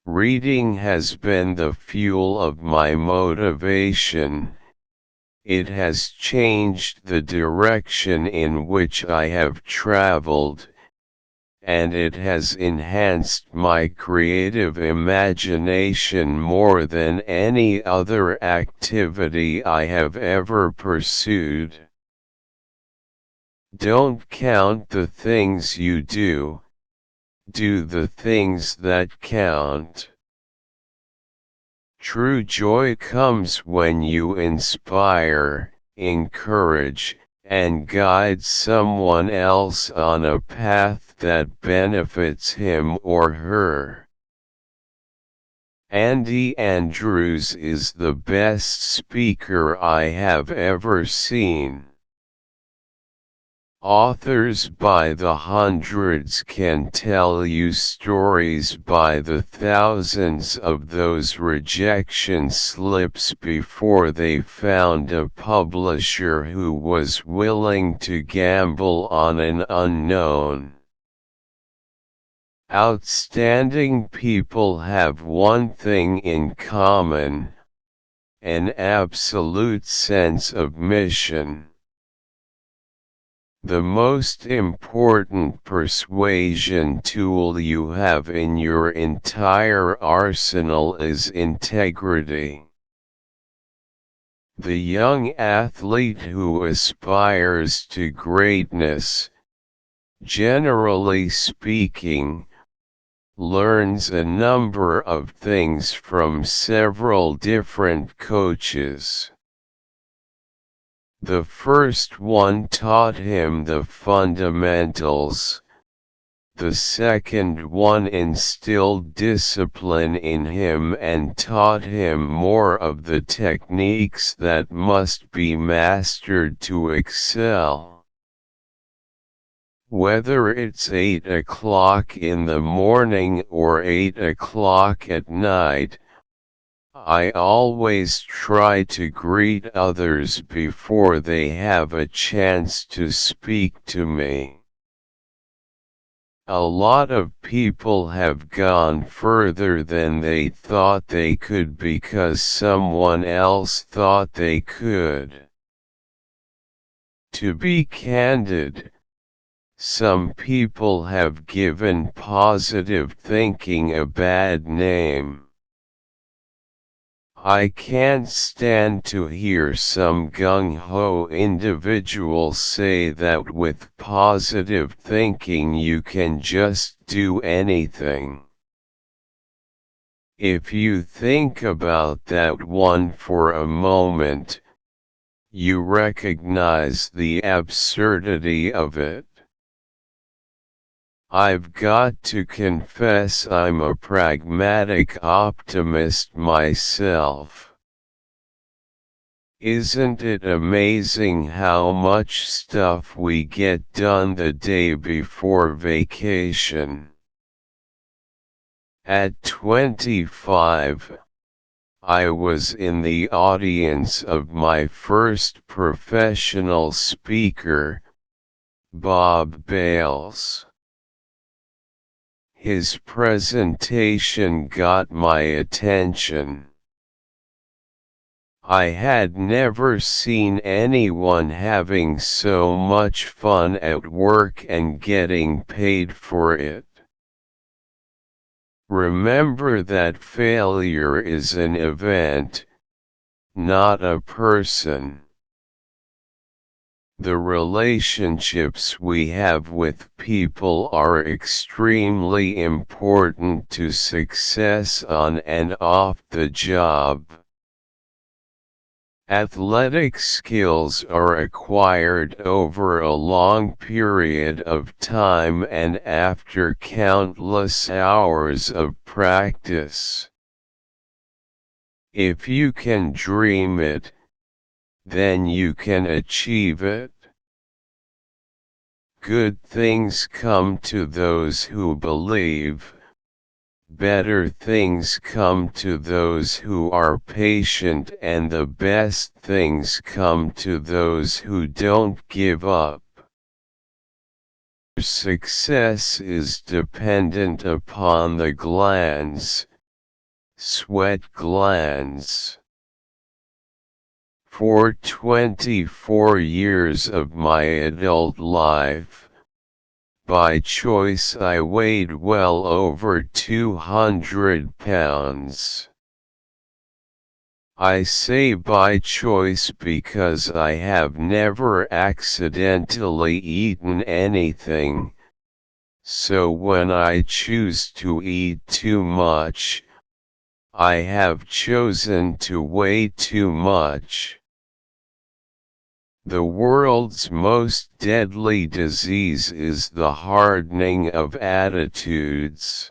Reading has been the fuel of my motivation. It has changed the direction in which I have traveled, and it has enhanced my creative imagination more than any other activity I have ever pursued. Don't count the things you do. Do the things that count. True joy comes when you inspire, encourage, and guide someone else on a path that benefits him or her. Andy Andrews is the best speaker I have ever seen. Authors by the hundreds can tell you stories by the thousands of those rejection slips before they found a publisher who was willing to gamble on an unknown. Outstanding people have one thing in common: an absolute sense of mission. The most important persuasion tool you have in your entire arsenal is integrity. The young athlete who aspires to greatness, generally speaking, learns a number of things from several different coaches. The first one taught him the fundamentals. The second one instilled discipline in him and taught him more of the techniques that must be mastered to excel. Whether it's 8 o'clock in the morning or 8 o'clock at night, I always try to greet others before they have a chance to speak to me. A lot of people have gone further than they thought they could because someone else thought they could. To be candid, some people have given positive thinking a bad name. I can't stand to hear some gung-ho individual say that with positive thinking you can just do anything. If you think about that one for a moment, you recognize the absurdity of it. I've got to confess I'm a pragmatic optimist myself. Isn't it amazing how much stuff we get done the day before vacation? At 25, I was in the audience of my first professional speaker, Bob Bales. His presentation got my attention. I had never seen anyone having so much fun at work and getting paid for it. Remember that failure is an event, not a person. The relationships we have with people are extremely important to success on and off the job. Athletic skills are acquired over a long period of time and after countless hours of practice. If you can dream it, then you can achieve it. Good things come to those who believe. Better things come to those who are patient, and the best things come to those who don't give up. Success is dependent upon the glands, sweat glands. For 24 years of my adult life, by choice I weighed well over 200 pounds. I say by choice because I have never accidentally eaten anything, so when I choose to eat too much, I have chosen to weigh too much. The world's most deadly disease is the hardening of attitudes.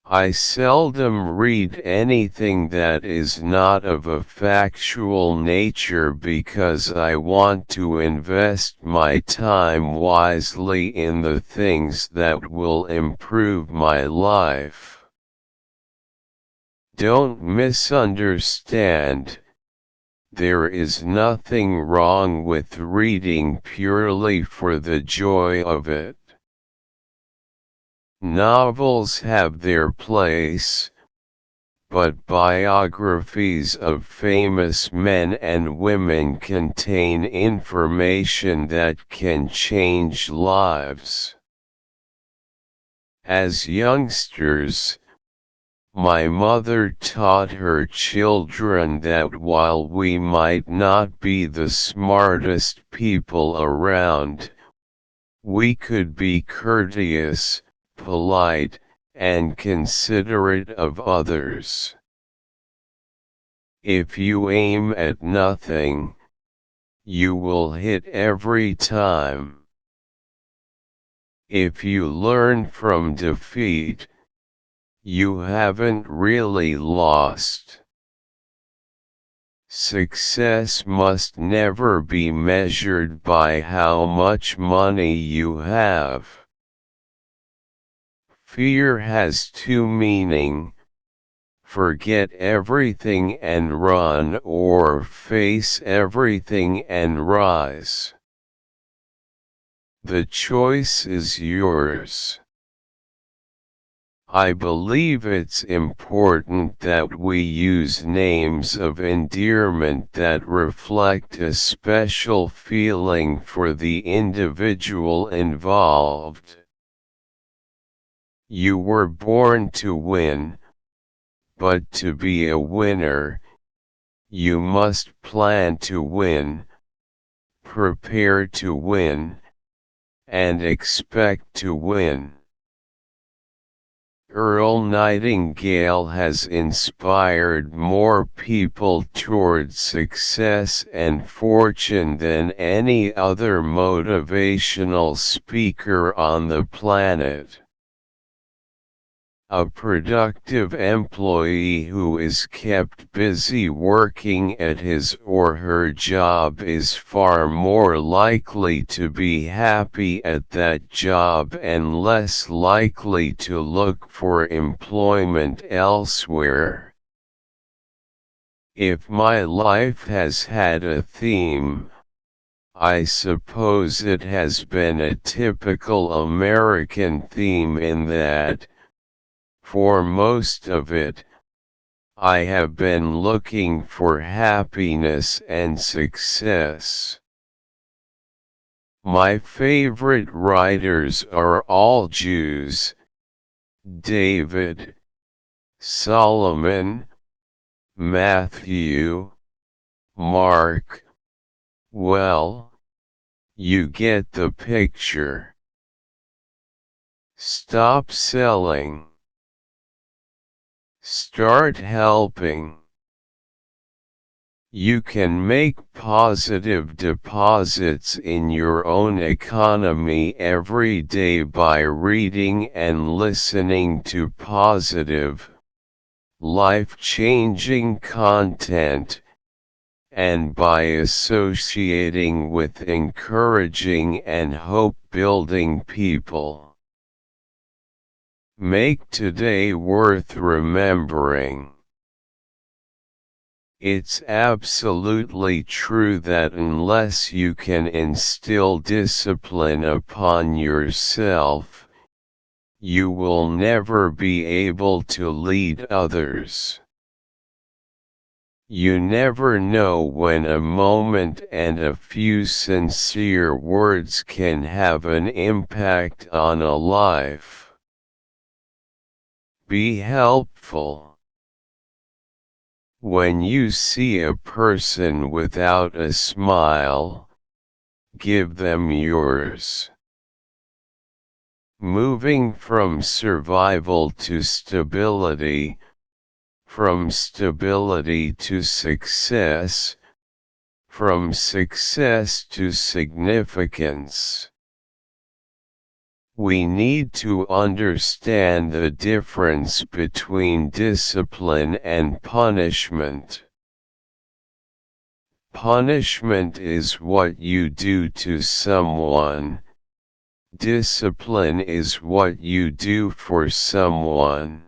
I seldom read anything that is not of a factual nature because I want to invest my time wisely in the things that will improve my life. Don't misunderstand. There is nothing wrong with reading purely for the joy of it. Novels have their place, but biographies of famous men and women contain information that can change lives. As youngsters, my mother taught her children that while we might not be the smartest people around, we could be courteous, polite, and considerate of others. If you aim at nothing, you will hit every time. If you learn from defeat, you haven't really lost. Success must never be measured by how much money you have. Fear has two meanings: forget everything and run, or face everything and rise. The choice is yours. I believe it's important that we use names of endearment that reflect a special feeling for the individual involved. You were born to win, but to be a winner, you must plan to win, prepare to win, and expect to win. Earl Nightingale has inspired more people toward success and fortune than any other motivational speaker on the planet. A productive employee who is kept busy working at his or her job is far more likely to be happy at that job and less likely to look for employment elsewhere. If my life has had a theme, I suppose it has been a typical American theme in that, for most of it, I have been looking for happiness and success. My favorite writers are all Jews: David, Solomon, Matthew, Mark. Well, you get the picture. Stop selling. Start helping. You can make positive deposits in your own economy every day by reading and listening to positive, life-changing content, and by associating with encouraging and hope-building people. Make today worth remembering. It's absolutely true that unless you can instill discipline upon yourself, you will never be able to lead others. You never know when a moment and a few sincere words can have an impact on a life. Be helpful. When you see a person without a smile, give them yours. Moving from survival to stability, from stability to success, from success to significance. We need to understand the difference between discipline and punishment. Punishment is what you do to someone. Discipline is what you do for someone.